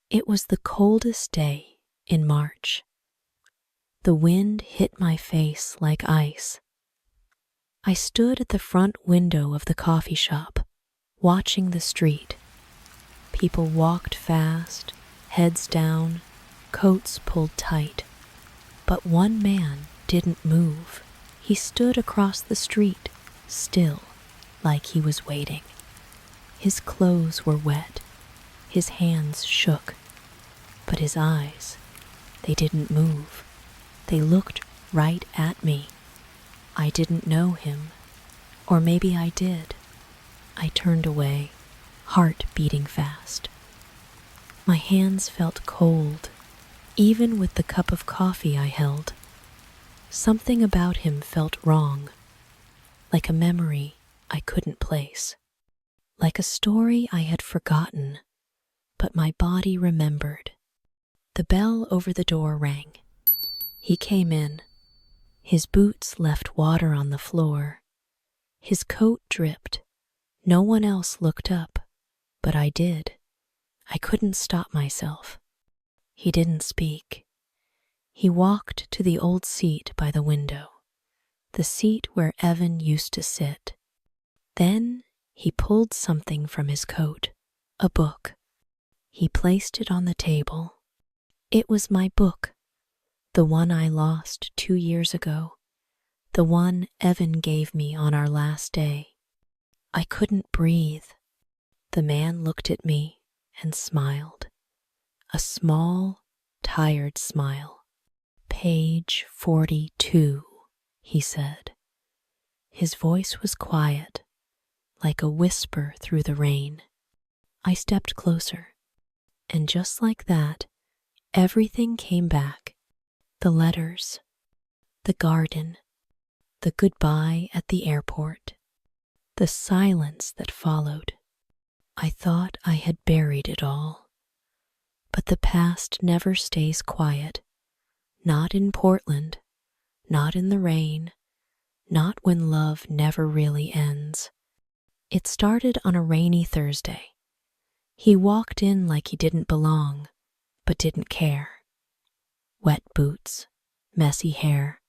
It was the coldest day in March. The wind hit my face like ice. I stood at the front window of the coffee shop, watching the street. People walked fast, heads down, coats pulled tight. But one man didn't move. He stood across the street, still, like he was waiting. His clothes were wet. His hands shook. But his eyes, they didn't move. They looked right at me. I didn't know him. Or maybe I did. I turned away, heart beating fast. My hands felt cold, even with the cup of coffee I held. Something about him felt wrong, like a memory I couldn't place, like a story I had forgotten, but my body remembered. The bell over the door rang. He came in. His boots left water on the floor. His coat dripped. No one else looked up, but I did. I couldn't stop myself. He didn't speak. He walked to the old seat by the window, the seat where Evan used to sit. Then he pulled something from his coat, a book. He placed it on the table. It was my book, the one I lost 2 years ago, the one Evan gave me on our last day. I couldn't breathe. The man looked at me and smiled, a small, tired smile. "Page 42, he said. His voice was quiet, like a whisper through the rain. I stepped closer, and just like that, everything came back. The letters, the garden, the goodbye at the airport, the silence that followed. I thought I had buried it all. But the past never stays quiet. Not in Portland, not in the rain, not when love never really ends. It started on a rainy Thursday. He walked in like he didn't belong, but didn't care. Wet boots, messy hair,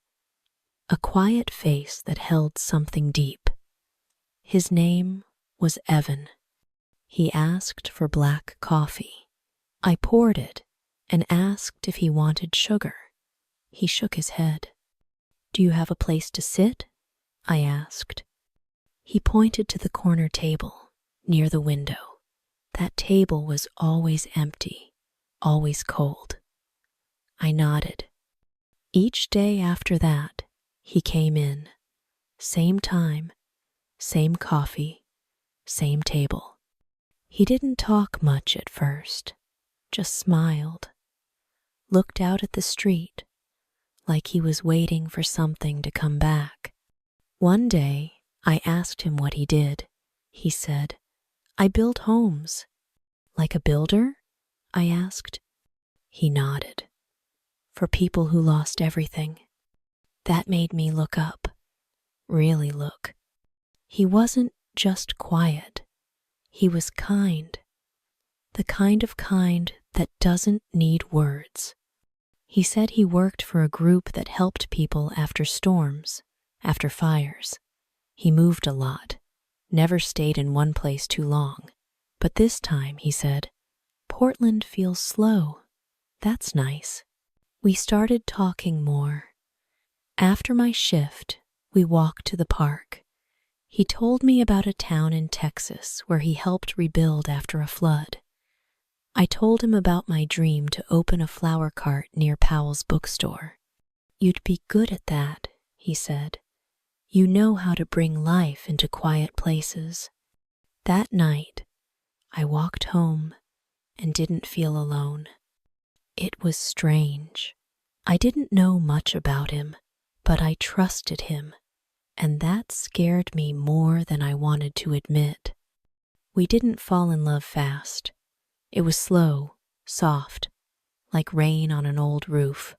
a quiet face that held something deep. His name was Evan. He asked for black coffee. I poured it and asked if he wanted sugar. He shook his head. "Do you have a place to sit?" I asked. He pointed to the corner table near the window. That table was always empty, always cold. I nodded. Each day after that, he came in. Same time, same coffee, same table. He didn't talk much at first, just smiled, looked out at the street, like he was waiting for something to come back. One day, I asked him what he did. He said, "I build homes." "Like a builder?" I asked. He nodded. "For people who lost everything." That made me look up, really look. He wasn't just quiet. He was kind. The kind of kind that doesn't need words. He said he worked for a group that helped people after storms, after fires. He moved a lot, never stayed in one place too long. But this time, he said, "Portland feels slow. That's nice." We started talking more. After my shift, we walked to the park. He told me about a town in Texas where he helped rebuild after a flood. I told him about my dream to open a flower cart near Powell's bookstore. "You'd be good at that," he said. "You know how to bring life into quiet places." That night, I walked home and didn't feel alone. It was strange. I didn't know much about him, but I trusted him, and that scared me more than I wanted to admit. We didn't fall in love fast. It was slow, soft, like rain on an old roof.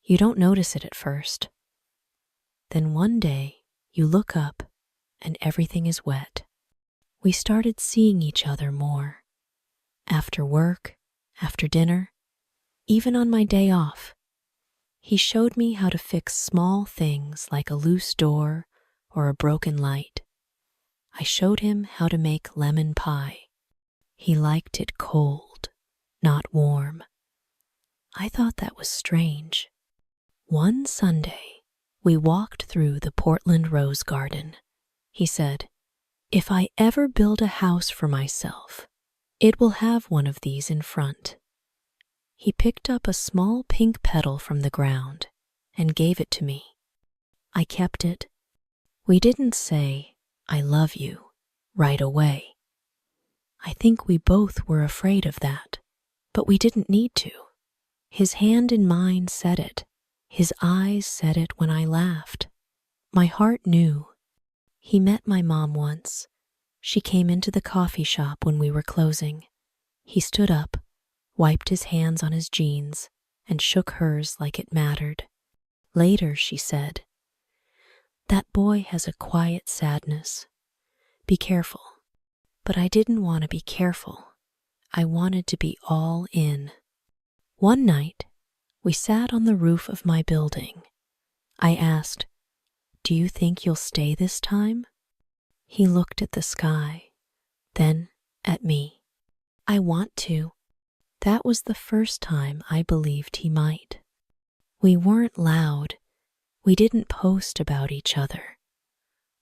You don't notice it at first. Then one day, you look up and everything is wet. We started seeing each other more. After work, After dinner, even on my day off, he showed me how to fix small things like a loose door or a broken light. I showed him how to make lemon pie. He liked it cold, not warm. I thought that was strange. One Sunday, we walked through the Portland Rose Garden. He said, "If I ever build a house for myself, it will have one of these in front." He picked up a small pink petal from the ground and gave it to me. I kept it. We didn't say, "I love you," right away. I think we both were afraid of that, but we didn't need to. His hand in mine said it. His eyes said it when I laughed. My heart knew. He met my mom once. She came into the coffee shop when we were closing. He stood up, wiped his hands on his jeans, and shook hers like it mattered. Later, she said, "That boy has a quiet sadness. Be careful." But I didn't want to be careful. I wanted to be all in. One night, we sat on the roof of my building. I asked, "Do you think you'll stay this time?" He looked at the sky, then at me. "I want to." That was the first time I believed he might. We weren't loud. We didn't post about each other.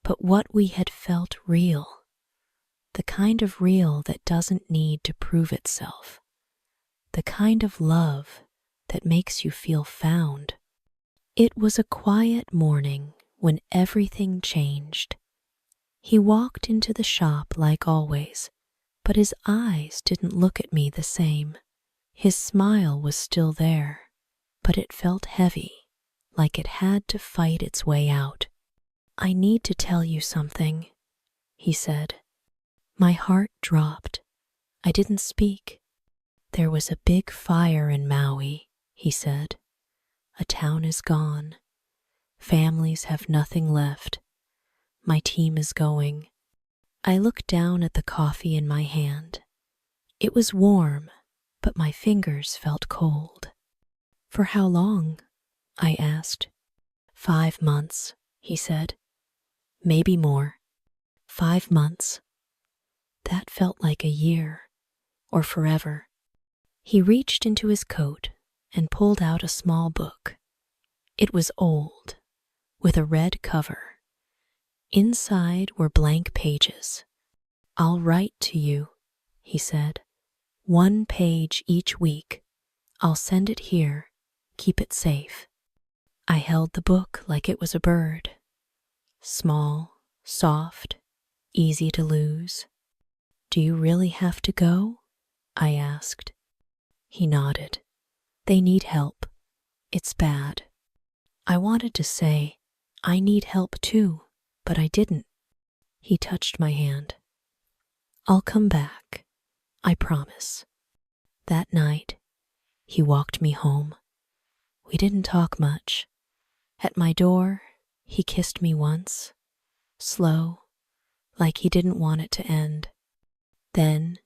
But what we had felt real. The kind of real that doesn't need to prove itself. The kind of love that makes you feel found. It was a quiet morning when everything changed. He walked into the shop like always, but his eyes didn't look at me the same. His smile was still there, but it felt heavy, like it had to fight its way out. "I need to tell you something," he said. My heart dropped. I didn't speak. "There was a big fire in Maui," he said. "A town is gone. Families have nothing left. My team is going." I looked down at the coffee in my hand. It was warm, but my fingers felt cold. "For how long?" I asked. 5 months, he said. "Maybe more." 5 months. That felt like a year, or forever. He reached into his coat and pulled out a small book. It was old, with a red cover. Inside were blank pages. "I'll write to you," he said. "1 page each week. I'll send it here. Keep it safe." I held the book like it was a bird. Small, soft, easy to lose. "Do you really have to go?" I asked. He nodded. "They need help. It's bad." I wanted to say, "I need help too," but I didn't. He touched my hand. "I'll come back. I promise." That night, he walked me home. We didn't talk much. At my door, he kissed me once, slow, like he didn't want it to end. Then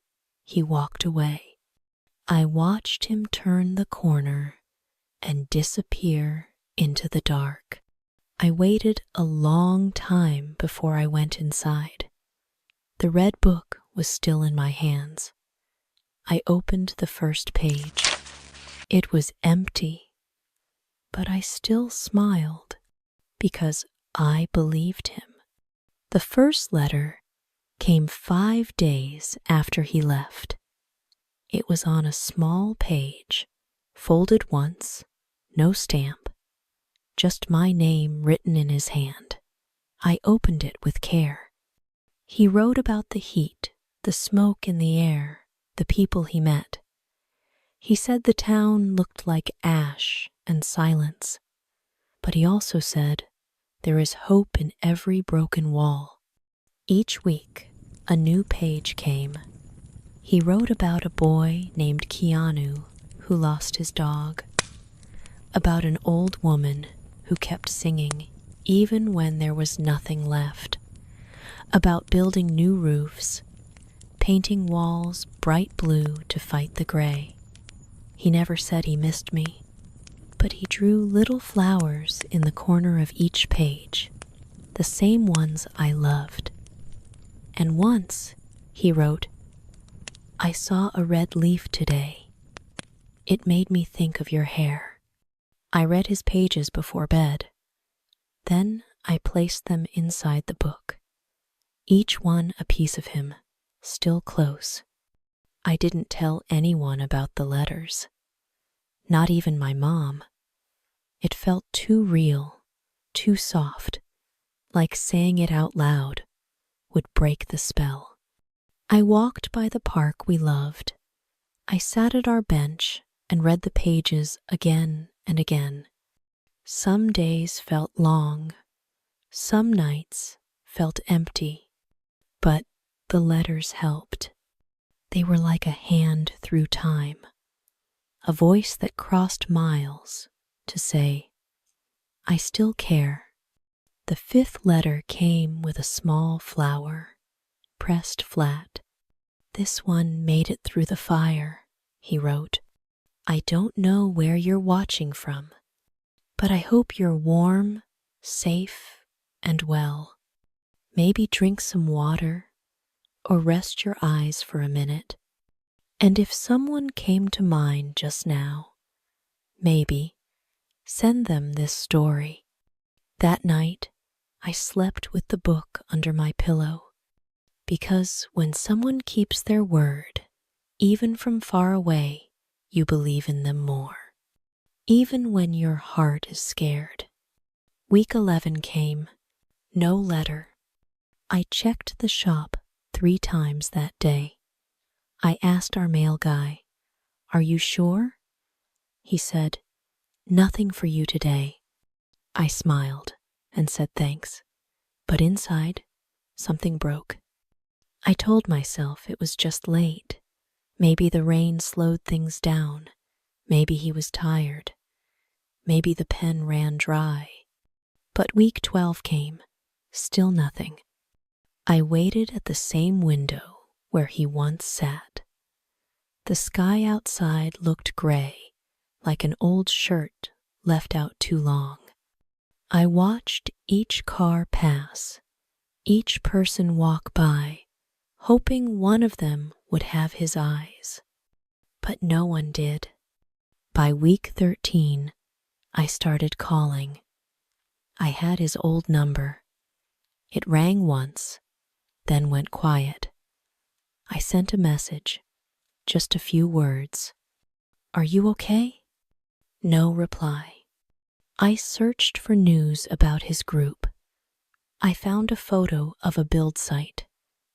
he walked away. I watched him turn the corner and disappear into the dark. I waited a long time before I went inside. The red book was still in my hands. I opened the first page. It was empty, but I still smiled because I believed him. The first letter came 5 days after he left. It was on a small page, folded once, no stamp, just my name written in his hand. I opened it with care. He wrote about the heat, the smoke in the air, the people he met. He said the town looked like ash and silence, but he also said there is hope in every broken wall. Each week, a new page came. He wrote about a boy named Keanu who lost his dog, about an old woman who kept singing even when there was nothing left, about building new roofs, painting walls bright blue to fight the gray. He never said he missed me, but he drew little flowers in the corner of each page, the same ones I loved. And once he wrote, "I saw a red leaf today. It made me think of your hair." I read his pages before bed. Then I placed them inside the book, each one a piece of him, still close. I didn't tell anyone about the letters, not even my mom. It felt too real, too soft, like saying it out loud would break the spell. I walked by the park we loved. I sat at our bench and read the pages again and again. Some days felt long, some nights felt empty, but the letters helped. They were like a hand through time, a voice that crossed miles to say, "I still care." The fifth letter came with a small flower, pressed flat. "This one made it through the fire," he wrote. "I don't know where you're watching from, but I hope you're warm, safe, and well. Maybe drink some water or rest your eyes for a minute. And if someone came to mind just now, maybe send them this story." That night, I slept with the book under my pillow, because when someone keeps their word, even from far away, you believe in them more, even when your heart is scared. Week 11 came. No letter. I checked the shop 3 times that day. I asked our mail guy, "Are you sure?" He said, "Nothing for you today." I smiled and said thanks, but inside, something broke. I told myself it was just late. Maybe the rain slowed things down. Maybe he was tired. Maybe the pen ran dry. But week 12 came. Still nothing. I waited at the same window where he once sat. The sky outside looked gray, like an old shirt left out too long. I watched each car pass, each person walk by, hoping one of them would have his eyes. But no one did. By week 13, I started calling. I had his old number. It rang once, then went quiet. I sent a message, just a few words. "Are you okay?" No reply. I searched for news about his group. I found a photo of a build site.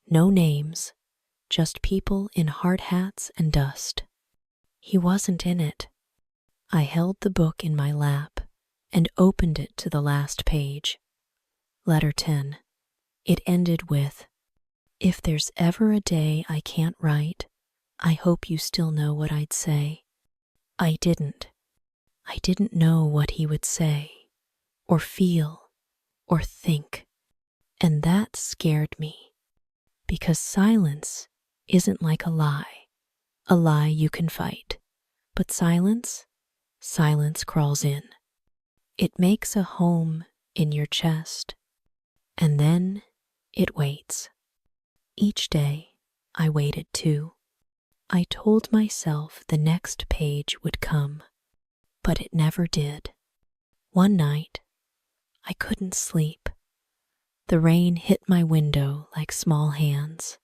No names, just people in hard hats and dust. He wasn't in it. I held the book in my lap and opened it to the last page. Letter 10. It ended with, "If there's ever a day I can't write, I hope you still know what I'd say." I didn't. I didn't know what he would say, or feel, or think. And that scared me, because silence isn't like a lie you can fight. But silence crawls in. It makes a home in your chest, and then it waits. Each day I waited too. I told myself the next page would come, but it never did. One night, I couldn't sleep. The rain hit my window like small hands.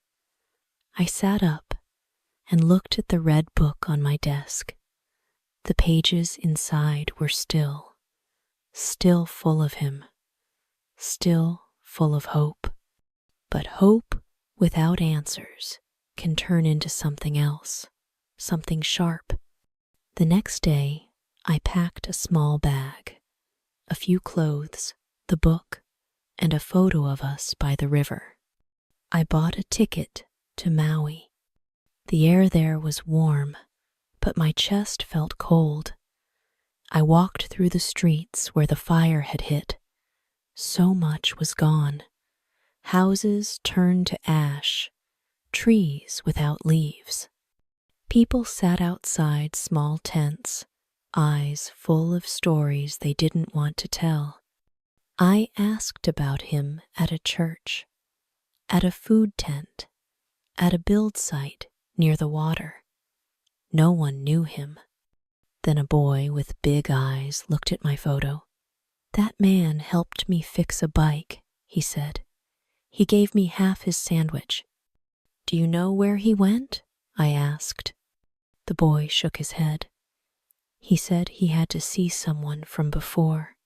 I sat up and looked at the red book on my desk. The pages inside were still full of him, still full of hope. But hope without answers can turn into something else, something sharp. The next day, I packed a small bag, a few clothes, the book, and a photo of us by the river. I bought a ticket to Maui. The air there was warm, but my chest felt cold. I walked through the streets where the fire had hit. So much was gone. Houses turned to ash, trees without leaves. People sat outside small tents, eyes full of stories they didn't want to tell. I asked about him at a church, at a food tent, at a build site near the water. No one knew him. Then a boy with big eyes looked at my photo. "That man helped me fix a bike," he said. "He gave me half his sandwich." "Do you know where he went?" I asked. The boy shook his head. He said he had to see someone from before,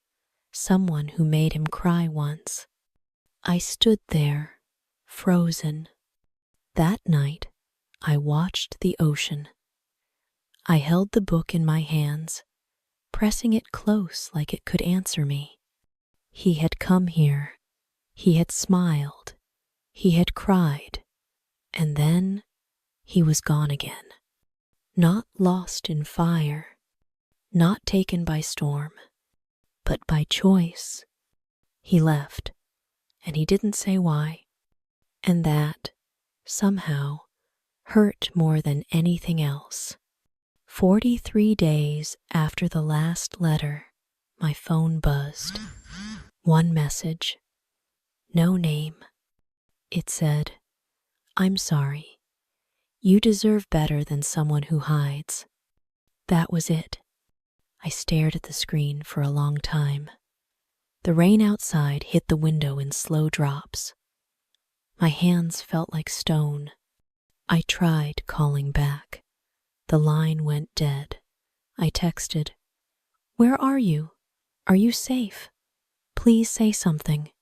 someone who made him cry once. I stood there, frozen. That night, I watched the ocean. I held the book in my hands, pressing it close like it could answer me. He had come here. He had smiled. He had cried. And then he was gone again. Not lost in fire, not taken by storm, but by choice. He left, and he didn't say why. And that, somehow, hurt more than anything else. 43 days after the last letter, my phone buzzed. One message. No name. It said, "I'm sorry. You deserve better than someone who hides." That was it. I stared at the screen for a long time. The rain outside hit the window in slow drops. My hands felt like stone. I tried calling back. The line went dead. I texted, "Where are you? Are you safe? Please say something."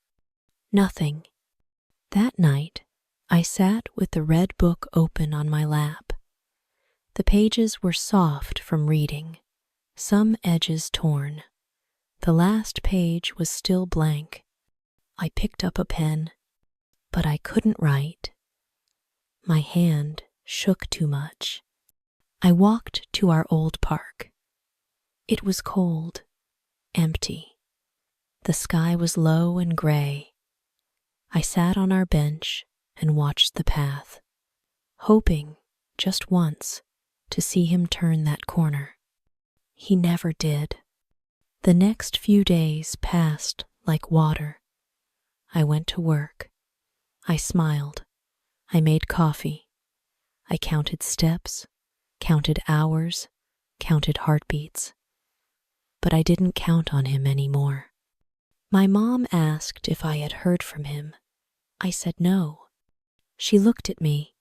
Nothing. That night, I sat with the red book open on my lap. The pages were soft from reading, some edges torn. The last page was still blank. I picked up a pen, but I couldn't write. My hand shook too much. I walked to our old park. It was cold, empty. The sky was low and gray. I sat on our bench and watched the path, hoping, just once, to see him turn that corner. He never did. The next few days passed like water. I went to work. I smiled. I made coffee. I counted steps, counted hours, counted heartbeats. But I didn't count on him anymore. My mom asked if I had heard from him. I said no. She looked at me,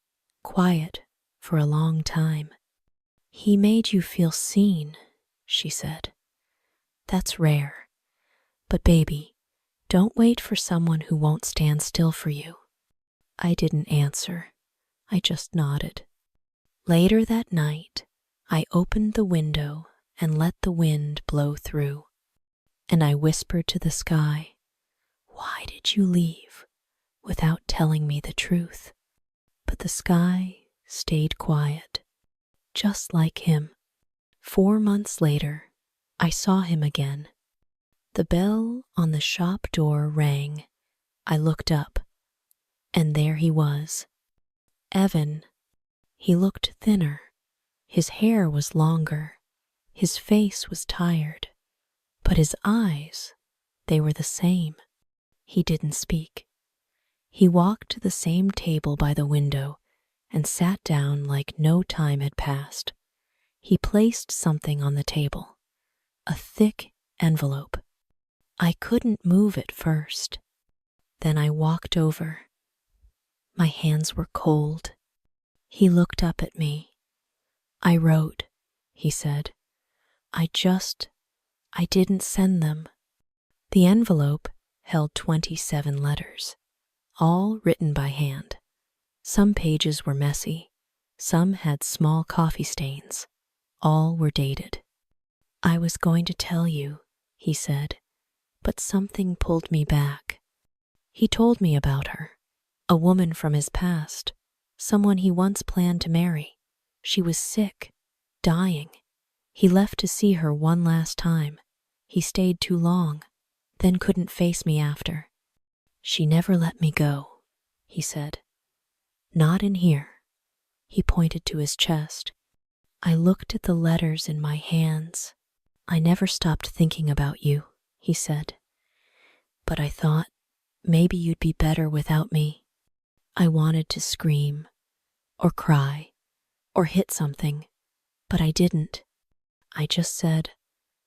quiet, for a long time. "He made you feel seen," she said. "That's rare. But baby, don't wait for someone who won't stand still for you." I didn't answer. I just nodded. Later that night, I opened the window and let the wind blow through. And I whispered to the sky, "Why did you leave?" without telling me the truth. But the sky stayed quiet, just like him. 4 months later, I saw him again. The bell on the shop door rang. I looked up, and there he was. Evan. He looked thinner. His hair was longer. His face was tired. But his eyes, they were the same. He didn't speak. He walked to the same table by the window and sat down like no time had passed. He placed something on the table, a thick envelope. I couldn't move at first. Then I walked over. My hands were cold. He looked up at me. "I wrote," he said. I didn't send them." The envelope held 27 letters, all written by hand. Some pages were messy. Some had small coffee stains. All were dated. "I was going to tell you," he said, but something pulled me back. He told me about her, a woman from his past, someone he once planned to marry. She was sick, dying. He left to see her one last time. He stayed too long, then couldn't face me after. "She never let me go," he said. "Not in here." He pointed to his chest. I looked at the letters in my hands. "I never stopped thinking about you," he said. "But I thought maybe you'd be better without me." I wanted to scream, or cry, or hit something, but I didn't. I just said,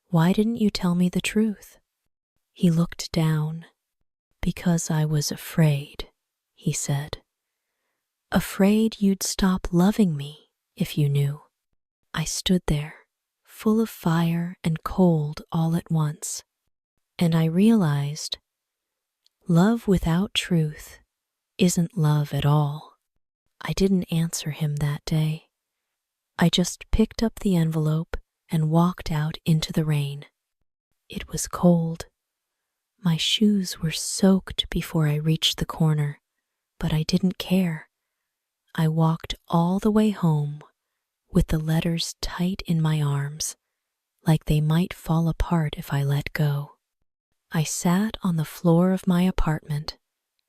"Why didn't you tell me the truth?" He looked down. "Because I was afraid," he said. "Afraid you'd stop loving me if you knew." I stood there, full of fire and cold all at once, and I realized love without truth isn't love at all. I didn't answer him that day. I just picked up the envelope and walked out into the rain. It was cold. My shoes were soaked before I reached the corner, but I didn't care. I walked all the way home with the letters tight in my arms, like they might fall apart if I let go. I sat on the floor of my apartment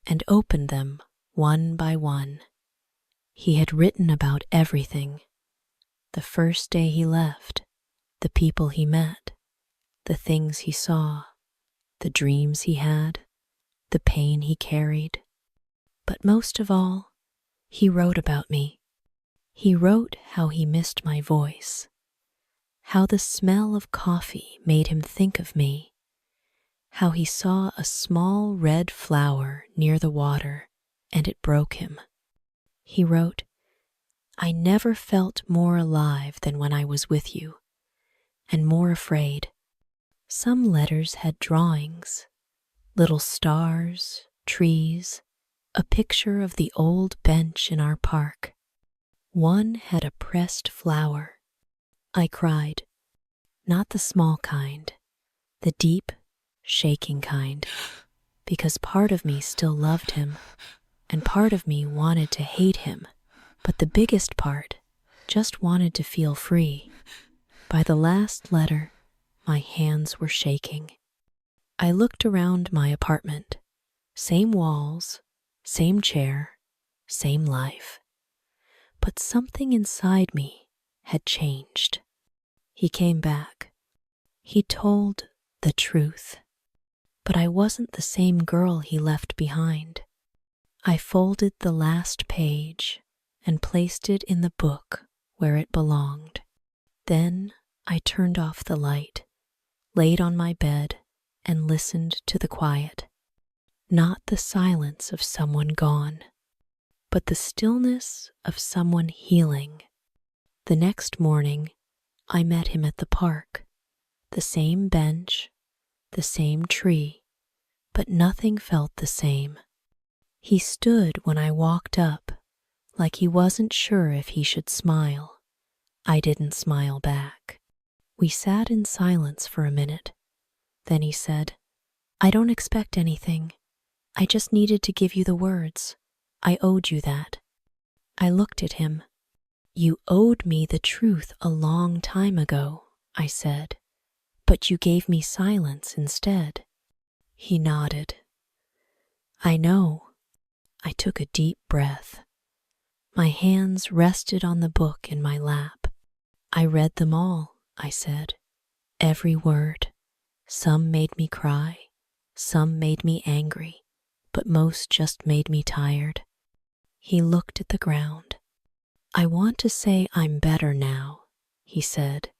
and opened them one by one. He had written about everything: the first day he left, the people he met, the things he saw, the dreams he had, the pain he carried. But most of all, he wrote about me. He wrote how he missed my voice, how the smell of coffee made him think of me, how he saw a small red flower near the water and it broke him. He wrote, "I never felt more alive than when I was with you, and more afraid." Some letters had drawings, little stars, trees, a picture of the old bench in our park. One had a pressed flower. I cried, not the small kind, the deep, shaking kind, because part of me still loved him, and part of me wanted to hate him, but the biggest part just wanted to feel free. By the last letter, my hands were shaking. I looked around my apartment. Same walls, same chair, same life. But something inside me had changed. He came back. He told the truth. But I wasn't the same girl he left behind. I folded the last page and placed it in the book where it belonged. Then I turned off the light, laid on my bed, and listened to the quiet. Not the silence of someone gone, but the stillness of someone healing. The next morning, I met him at the park. The same bench, the same tree, but nothing felt the same. He stood when I walked up, like he wasn't sure if he should smile. I didn't smile back. We sat in silence for a minute. Then he said, "I don't expect anything. I just needed to give you the words. I owed you that." I looked at him. "You owed me the truth a long time ago," I said, "but you gave me silence instead." He nodded. "I know." I took a deep breath. My hands rested on the book in my lap. "I read them all," I said. "Every word. Some made me cry, some made me angry, but most just made me tired." He looked at the ground. "I want to say I'm better now," he said,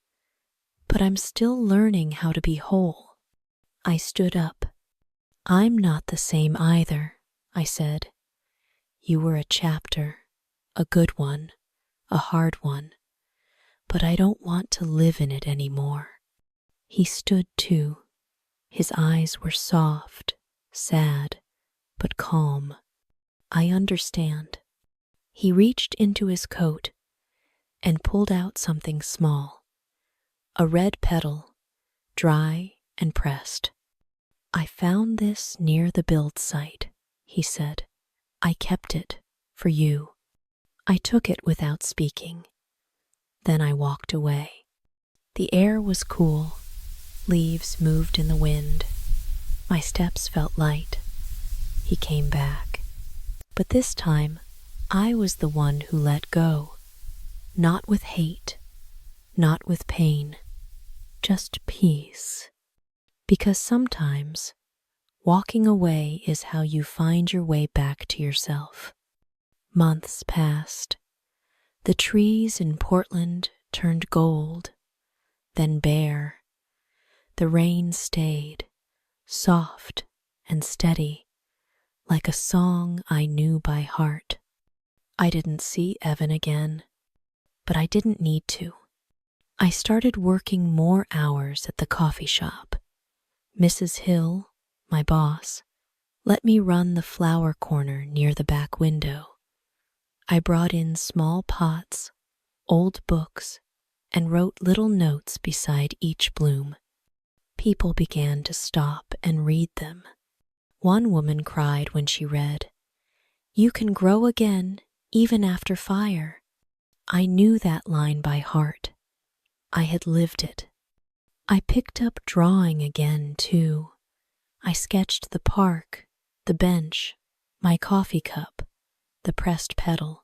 "but I'm still learning how to be whole." I stood up. "I'm not the same either," I said. "You were a chapter, a good one, a hard one, but I don't want to live in it anymore." He stood too. His eyes were soft, sad, but calm. "I understand." He reached into his coat and pulled out something small, a red petal, dry and pressed. "I found this near the build site," he said. "I kept it for you." I took it without speaking. Then I walked away. The air was cool. Leaves moved in the wind. My steps felt light. He came back. But this time, I was the one who let go. Not with hate, not with pain, just peace. Because sometimes walking away is how you find your way back to yourself. Months passed. The trees in Portland turned gold, then bare. The rain stayed, soft and steady, like a song I knew by heart. I didn't see Evan again, but I didn't need to. I started working more hours at the coffee shop. Mrs. Hill, my boss, let me run the flower corner near the back window. I brought in small pots, old books, and wrote little notes beside each bloom. People began to stop and read them. One woman cried when she read, "You can grow again, even after fire." I knew that line by heart. I had lived it. I picked up drawing again, too. I sketched the park, the bench, my coffee cup, the pressed petal.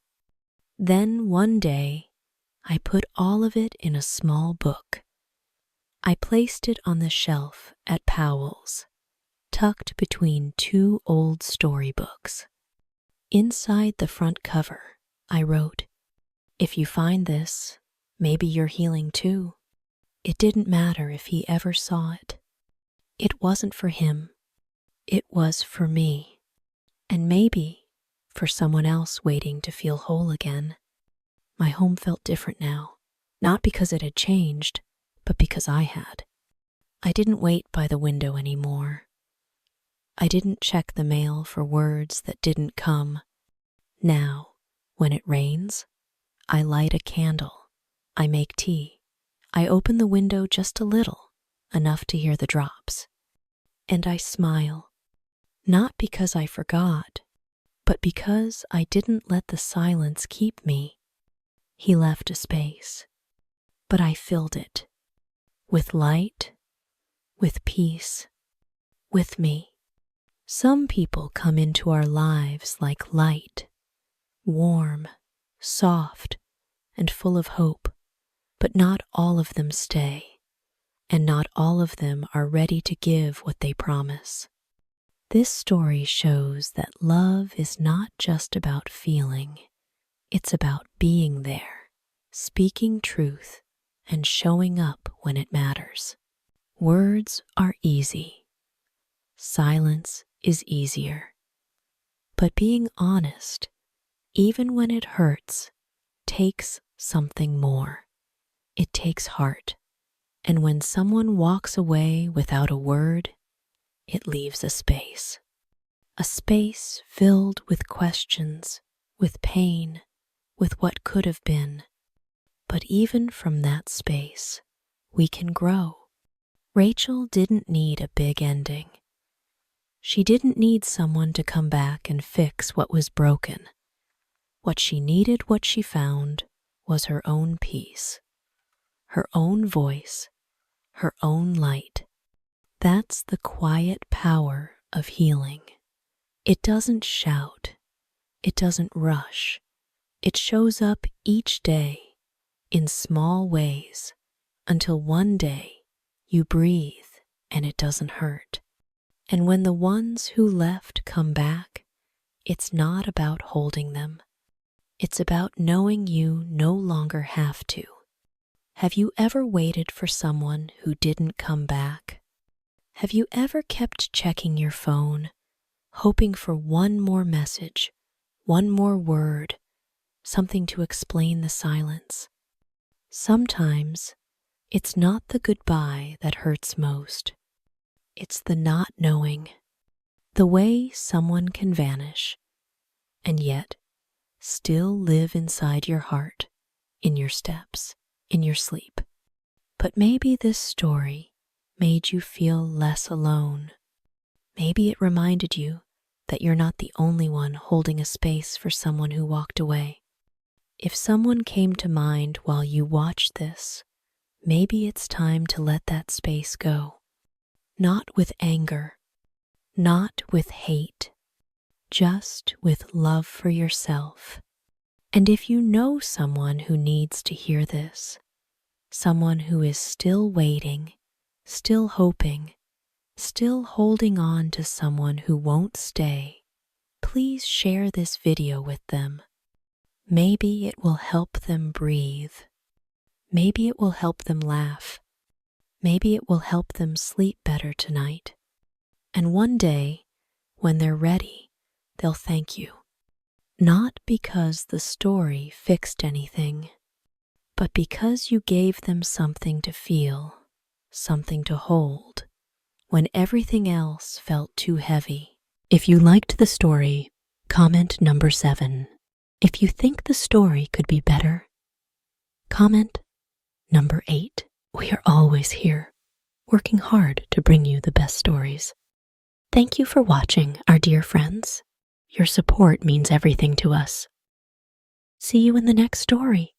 Then one day, I put all of it in a small book. I placed it on the shelf at Powell's, tucked between two old storybooks. Inside the front cover, I wrote, "If you find this, maybe you're healing too." It didn't matter if he ever saw it. It wasn't for him. It was for me. And maybe for someone else waiting to feel whole again. My home felt different now, not because it had changed, but because I had. I didn't wait by the window anymore. I didn't check the mail for words that didn't come. Now, when it rains, I light a candle. I make tea. I open the window just a little, enough to hear the drops. And I smile, not because I forgot, but because I didn't let the silence keep me. He left a space, but I filled it with light, with peace, with me. Some people come into our lives like light, warm, soft, and full of hope, but not all of them stay, and not all of them are ready to give what they promise. This story shows that love is not just about feeling, it's about being there, speaking truth, and showing up when it matters. Words are easy. Silence is easier. But being honest, even when it hurts, takes something more. It takes heart. And when someone walks away without a word, it leaves a space. A space filled with questions, with pain, with what could have been. But even from that space, we can grow. Rachel didn't need a big ending. She didn't need someone to come back and fix what was broken. What she needed, what she found, was her own peace, her own voice, her own light. That's the quiet power of healing. It doesn't shout. It doesn't rush. It shows up each day in small ways until one day you breathe and it doesn't hurt. And when the ones who left come back, it's not about holding them. It's about knowing you no longer have to. Have you ever waited for someone who didn't come back? Have you ever kept checking your phone, hoping for one more message, one more word, something to explain the silence? Sometimes it's not the goodbye that hurts most. It's the not knowing, the way someone can vanish, and yet still live inside your heart, in your steps, in your sleep. But maybe this story made you feel less alone. Maybe it reminded you that you're not the only one holding a space for someone who walked away. If someone came to mind while you watched this, maybe it's time to let that space go. Not with anger, not with hate, just with love for yourself. And if you know someone who needs to hear this, someone who is still waiting, still hoping, still holding on to someone who won't stay, please share this video with them. Maybe it will help them breathe. Maybe it will help them laugh. Maybe it will help them sleep better tonight. And one day, when they're ready, they'll thank you. Not because the story fixed anything, but because you gave them something to feel, something to hold, when everything else felt too heavy. If you liked the story, comment number 7. If you think the story could be better, comment number 8. We are always here, working hard to bring you the best stories. Thank you for watching, our dear friends. Your support means everything to us. See you in the next story.